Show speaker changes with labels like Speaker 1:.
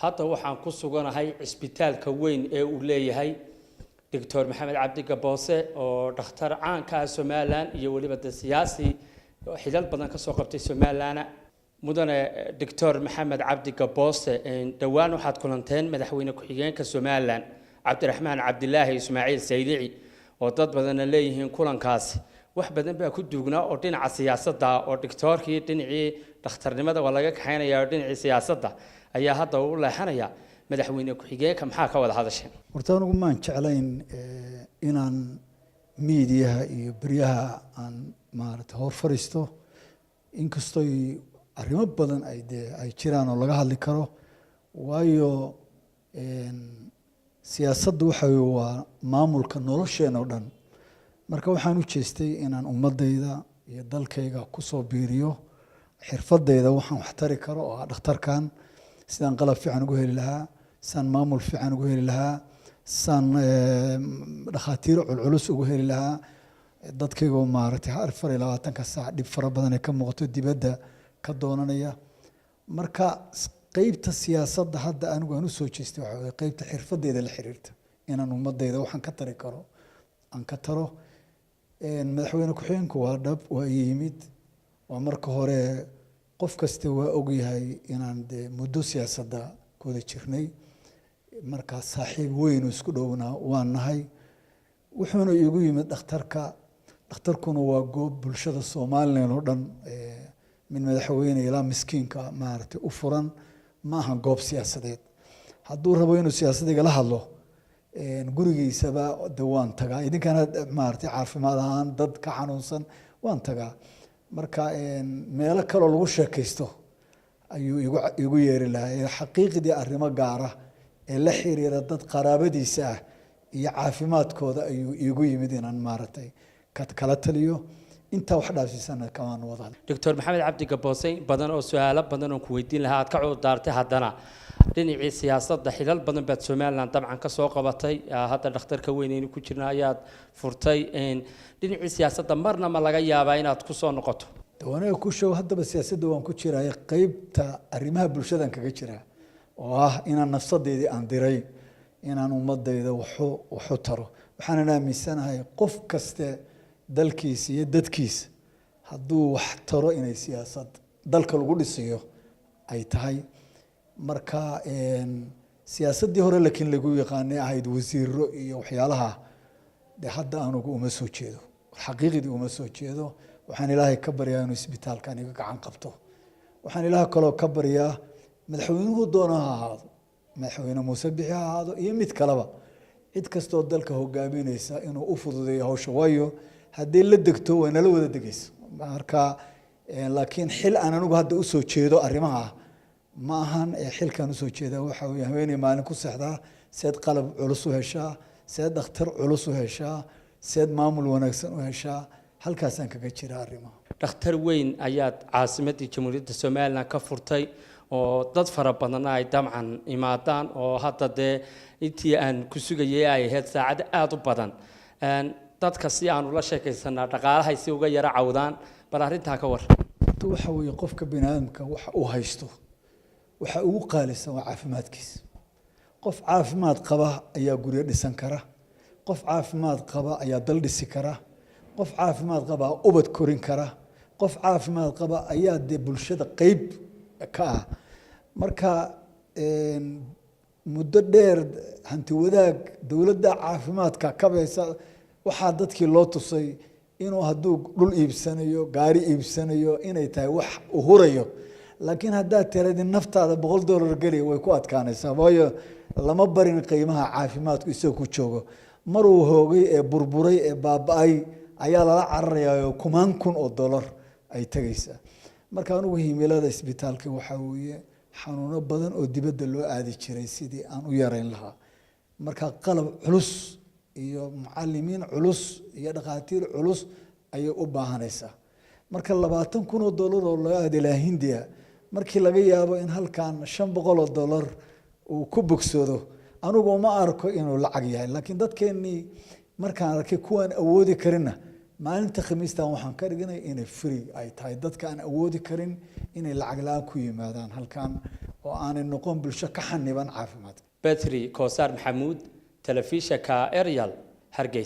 Speaker 1: hadda waxaan ku suganahay isbitaalka weyn ee uu leeyahay Dr. Maxamed Cabdi Gaboose oo dhakhtar caan ka ah Soomaaliland iyo waliba siyaasi xilal badan ka soo qabtay Soomaaliland mudane Dr. Maxamed Cabdi Gaboose dhawaan waxaad kulanteen madaxweyne ku-xigeenka Soomaaliland Cabdiraxmaan Cabdilaahi Ismaaciil Saydici oo dad badan leeyihiin kulankaasi wax badan baa ku duugnaa oo dhinaca siyaasadda oo doctorkii dhinacii dhakhtarnimada waa laga kaxaynayaa oo dhinacii siyaasadda ayaa hadda u leexanaya madaxweyne ku-xigeenka maxaa ka wada hadasheen
Speaker 2: horta anigu maan jeclayn inaan miidiyaha iyo bariyaha aan maaragtay hor fariisto inkastoo arrimo badan ay jiraan oo laga hadli karo waayo siyaasaddu waa maamulka nolosheena oo dhan marka waxaan u jeestay inaan ummadayda iyo dalkayga ku soo biiriyo xirfadayda waxaan wax tari karo oo dhakhtarkan sidaan qalab fiican ugu heli lahaa san maamul fiican ugu heli lahaa san dhakhaatiir culculus ugu heli lahaa dadkayga maaragtay 24 saac dhib fara badan ay ka muuqato dibadda ka doonanaya marka qaybta siyaasadda hadda anigu aan u soo jeestay waxa weeye qaybta xirfadayda la xiriirta inaan ummadayda waxaan ka tari karo aan ka taro madaxweyne ku-xigeenku waa dhab waa yimid waa marka hore qof kasta waa ogyahay inaan muddo siyaasadda ku wada jirnay marka saaxiib weyn oo isku dhowna waan nahay wuxuuna igu yimid dhakhtarkuna waa goob bulshada Soomaaliland oo dhan min madaxweyne ilaa miskiinka maaragtay u furan ma aha goob siyaasadeed hadduu rabo inuu siyaasadda la hadlo gurigiisaba dawaan tagaa idinkana maaragtay caafimaad ahaan dad ka xanuunsan waan tagaa marka meelo kale lagu sheekaysto ayuu igu yeeri lahaa xaqiiqdii arrimo gaara ee la xiriira dad qaraabadiisa ah iyo caafimaadkooda ayuu igu yimid inaan maaragtay kala taliyo inta wax dhaafsiisana kamaan wada
Speaker 1: Dr. Maxamed Cabdi Gaboose badan oo su'aalo badan oo ku weydiin lahaa aad ka cudurdaartay haddana dhinacii siyaasadda xilal badan baad Soomaaliland dabcan ka soo qabatay hadda dhakhtarka weyn ee ku jirna ayaad furtay dhinacii siyaasadda marna ma laga yaabaa inaad ku soo noqoto
Speaker 2: aniga ku show haddaba siyaasadda waan ku jiray qaybta arrimaha bulshada kaga jira oo ah inaan nafsadeedii aan diray inaan ummadayda wax taro waxaan aaminsanahay qof kaste dalkiisa iyo dadkiisa hadduu wax taro inay siyaasad dalka lagu dhisiyo ay tahay marka siyaasaddii hore laakiin lagu yaqaanay ahayd wasiiro iyo waxyaalaha hadda anugu uma soo jeedo xaqiiqdii uma soo jeedo waxaan ilaahay ka baryaa inuu isbitaalkan iga gacan qabto waxaan ilaahay kaloo ka baryaa madaxweynuhu doonaha ahaado madaxweyne Muuse Bixi ha ahaado iyo mid kaleba cid kastoo dalka hogaaminaysa inuu u fududeeyo hawsha waayo haddii la degto waa nala wada degayso marka laakiin xil aan anigu hadda u soo jeedo arrimaha ma ahan xilkan u soo jeeda waxa weeye haweeney maalin ku saxdaa seed qalab culus u heshaa seed dhakhtar culus u heshaa seed maamul wanaagsan u heshaa halkaasaan kaga jira arrimaha
Speaker 1: dhakhtar weyn ayaad caasimadda Jamhuuriyadda Soomaaliland ka furtay oo dad fara badan ay dabcan imaadaan oo hadda intii aan ku sugayay ay ahayd saacad aad u badan dadka si aan ula sheekaysanaa dhaqaalaha si uga yara cawdaan bal arrintaa ka war
Speaker 2: waxa weeye qofka bini'aadamka waxa uu haysto waxa ugu qaalisan waa caafimaadkiisa qof caafimaad qaba ayaa guriga dhisan kara qof caafimaad qaba ayaa dal dhisi kara qof caafimaad qaba ubad korin kara qof caafimaad qaba ayaa bulshada qayb ka ah marka muddo dheer hanti wadaag dawladda caafimaadka kabaysa waxa dadkii loo tusay inuu hadduu dhul iibsanayo gaari iibsanayo inay tahay wax u hurayo laakiin haddaa tiradii naftaada $100 galiya way ku adkaanaysaa waayo lama barin qiimaha caafimaadku isagoo ku joogo maruu hoogay ee burburay ee baaba'ay ayaa lala cararayaa $10,000 ay tagaysaa marka anigu himilada isbitaalka waxa weeye xanuuno badan oo dibadda loo aadi jiray sidii aan u yarayn lahaa marka qalab culus iyo macallimiin culus iyo dhakhaatiir culus ayay u baahanaysaa marka $20,000 oo laga aadi lahaa Hindiya markii laga yaabo in halkan $500 uu ku bogsado anigu ma arko inuu lacag yahay laakiin dadkeenii markaan arkay kuwan awoodi karina maalinta khamiistan waxaan ka dhignay inay free ay tahay dadka aan awoodi karin inay lacag la'aan ku yimaadaan halkan oo aanay noqon bulsho ka xaniban caafimaadka.
Speaker 1: Batri Koosar Maxamuud, telefishinka Ariel, Hargeysa.